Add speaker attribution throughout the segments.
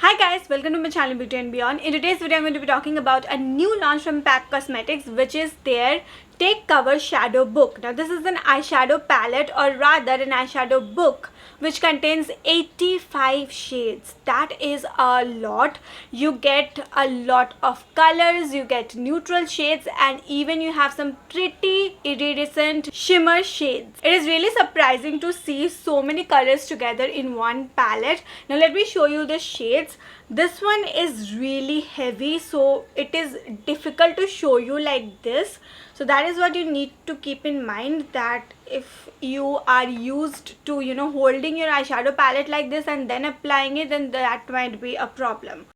Speaker 1: Hi guys, welcome to my channel Beauty and Beyond. In today's video, I'm going to be talking about a new launch from PAC Cosmetics, which is their Take Cover Shadow Book. Now this is an eyeshadow palette, or rather an eyeshadow book, which contains 85 shades. That is a lot. You get a lot of colors, you get neutral shades, and even you have some pretty iridescent shimmer shades. It is really surprising to see so many colors together in one palette. Now let me show you the shades. This one is really heavy, so it is difficult to show you like this. So that is what you need to keep in mind, that if you are used to holding your eyeshadow palette like this and then applying it, then that might be a problem.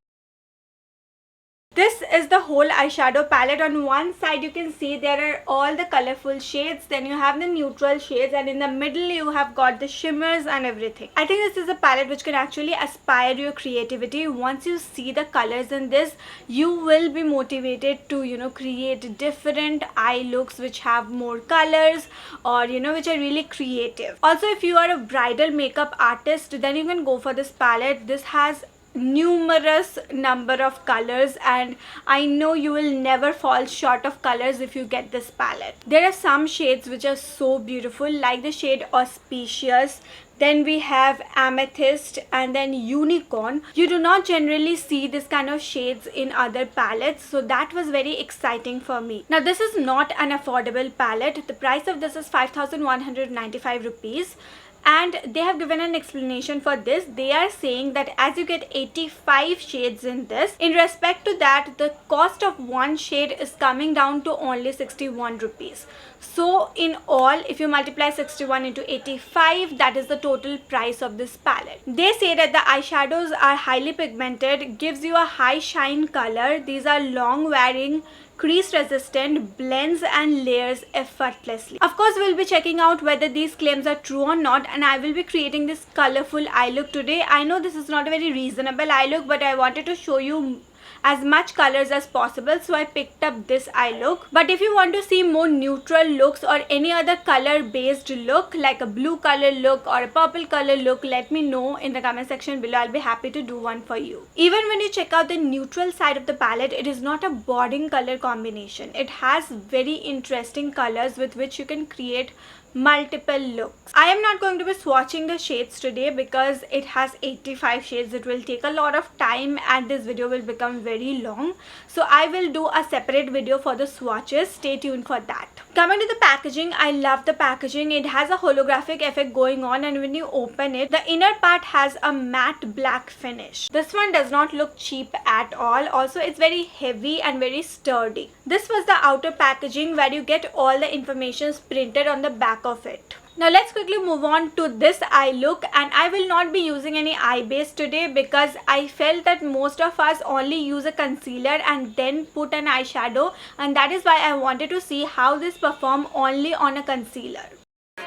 Speaker 1: This is the whole eyeshadow palette. On one side you can see there are all the colorful shades, then you have the neutral shades, and in the middle you have got the shimmers and everything. I think this is a palette which can actually inspire your creativity. Once you see the colors in this, you will be motivated to create different eye looks which have more colors, or which are really creative. Also, if you are a bridal makeup artist, then you can go for this palette. This has numerous number of colors, and I know you will never fall short of colors if you get this palette. There are some shades which are so beautiful, like the shade Auspicious, then we have Amethyst, and then Unicorn. You do not generally see this kind of shades in other palettes, so that was very exciting for me. Now this is not an affordable palette. The price of this is 5,195 rupees. And they have given an explanation for this. They are saying that as you get 85 shades in this, in respect to that, the cost of one shade is coming down to only 61 rupees. So in all, if you multiply 61 into 85, that is the total price of this palette. They say that the eyeshadows are highly pigmented, gives you a high shine color. These are long wearing, crease resistant, blends and layers effortlessly. Of course, we'll be checking out whether these claims are true or not, and I will be creating this colorful eye look today. I know this is not a very reasonable eye look, but I wanted to show you as much colors as possible, so I picked up this eye look. But if you want to see more neutral looks or any other color based look, like a blue color look or a purple color look, let me know in the comment section below. I'll be happy to do one for you. Even when you check out the neutral side of the palette, it is not a boring color combination. It has very interesting colors with which you can create multiple looks. I am not going to be swatching the shades today because it has 85 shades. It will take a lot of time and this video will become very long, so I will do a separate video for the swatches. Stay tuned for that. Coming to the packaging, I love the packaging. It has a holographic effect going on, and when you open it, the inner part has a matte black finish. This one does not look cheap at all. Also, it's very heavy and very sturdy. This was the outer packaging, where you get all the information printed on the back of it. Now let's quickly move on to this eye look, and I will not be using any eye base today because I felt that most of us only use a concealer and then put an eyeshadow, and that is why I wanted to see how this perform only on a concealer.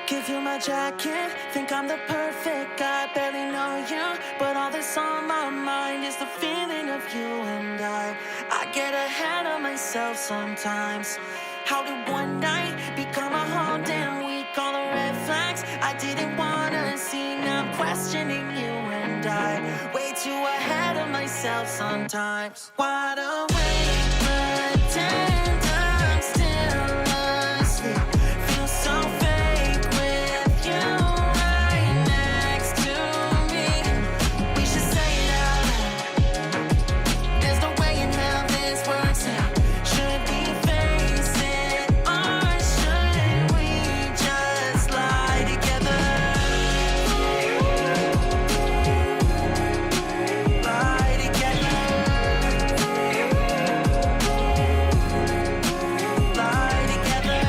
Speaker 2: Give you my jacket, think I'm the perfect guy, barely know you, but all that's on my mind is the feeling of you and I get ahead of myself sometimes. How did one night become a whole damn week? All the red flags I didn't wanna see, now I'm questioning you and I way too ahead of myself sometimes. Wide awake, pretend I'm still asleep. Feel so fake with you right next to me. We should say it out loud. There's no way in hell this works out. Should we face it, or should we just lie together? Lie together. Lie together.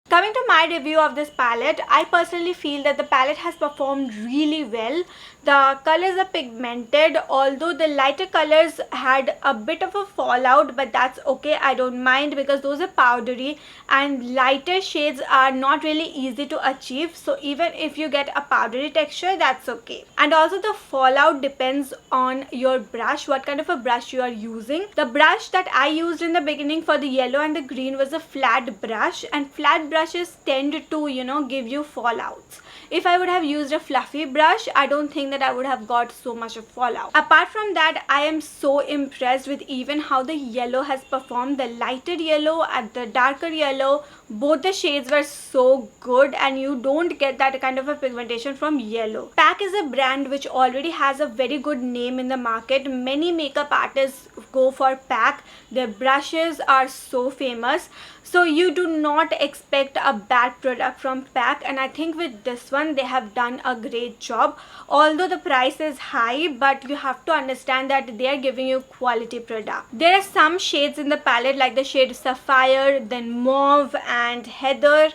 Speaker 1: Coming to my review of this palette, I personally feel that the palette has performed really well. The colors are pigmented, although the lighter colors had a bit of a fallout, but that's okay. I don't mind because those are powdery, and lighter shades are not really easy to achieve. So even if you get a powdery texture, that's okay. And also the fallout depends on your brush, what kind of a brush you are using. The brush that I used in the beginning for the yellow and the green was a flat brush, and flat brushes tend to give you fallouts. If I would have used a fluffy brush, I don't think that I would have got so much of fallout. Apart from that, I am so impressed with even how the yellow has performed. The lighter yellow and the darker yellow, both the shades were so good, and you don't get that kind of a pigmentation from yellow. PAC is a brand which already has a very good name in the market. Many makeup artists go for PAC. Their brushes are so famous. So you do not expect a bad product from PAC, and I think with this one they have done a great job. Although the price is high, but you have to understand that they are giving you quality product. There are some shades in the palette like the shade Sapphire, then Mauve and Heather.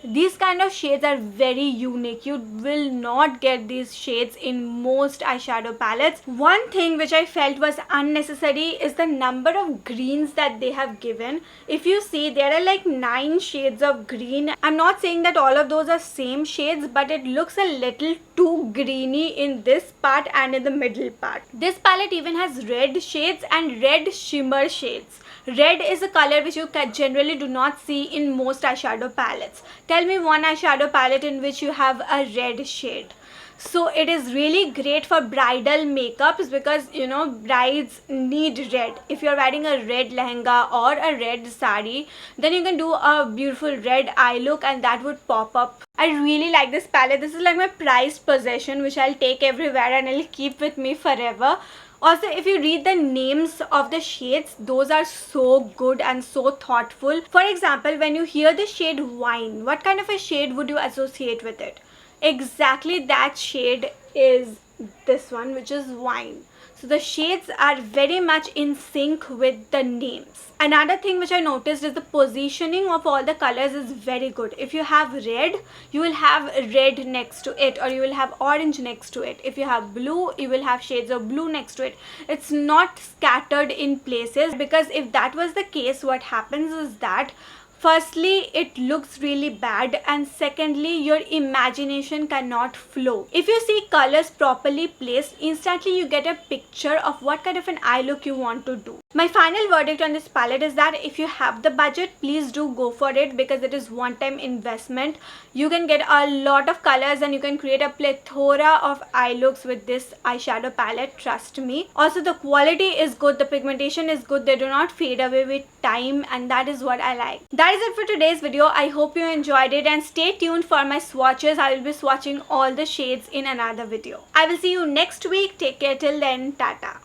Speaker 1: These kind of shades are very unique. You will not get these shades in most eyeshadow palettes. One thing which I felt was unnecessary is the number of greens that they have given. If you see, there are like 9 shades of green. I'm not saying that all of those are same shades, but it looks a little too greeny in this part and in the middle part. This palette even has red shades and red shimmer shades. Red is a color which you generally do not see in most eyeshadow palettes. Tell me one eyeshadow palette in which you have a red shade. So it is really great for bridal makeups because you know brides need red. If you're wearing a red lehenga or a red sari, then you can do a beautiful red eye look and that would pop up. I really like this palette. This is like my prized possession which I'll take everywhere and I'll keep with me forever. Also, if you read the names of the shades, those are so good and so thoughtful. For example, when you hear the shade Wine, what kind of a shade would you associate with it? Exactly that shade is this one, which is Wine. So the shades are very much in sync with the names. Another thing which I noticed is the positioning of all the colors is very good. If you have red, you will have red next to it, or you will have orange next to it. If you have blue, you will have shades of blue next to it. It's not scattered in places, because if that was the case, what happens is that firstly, it looks really bad, and secondly, your imagination cannot flow. If you see colors properly placed, instantly you get a picture of what kind of an eye look you want to do. My final verdict on this palette is that if you have the budget, please do go for it because it is one-time investment. You can get a lot of colors and you can create a plethora of eye looks with this eyeshadow palette, trust me. Also, the quality is good, the pigmentation is good, they do not fade away with time, and that is what I like. That is it for today's video. I hope you enjoyed it, and stay tuned for my swatches. I will be swatching all the shades in another video. I will see you next week. Take care till then. Tata.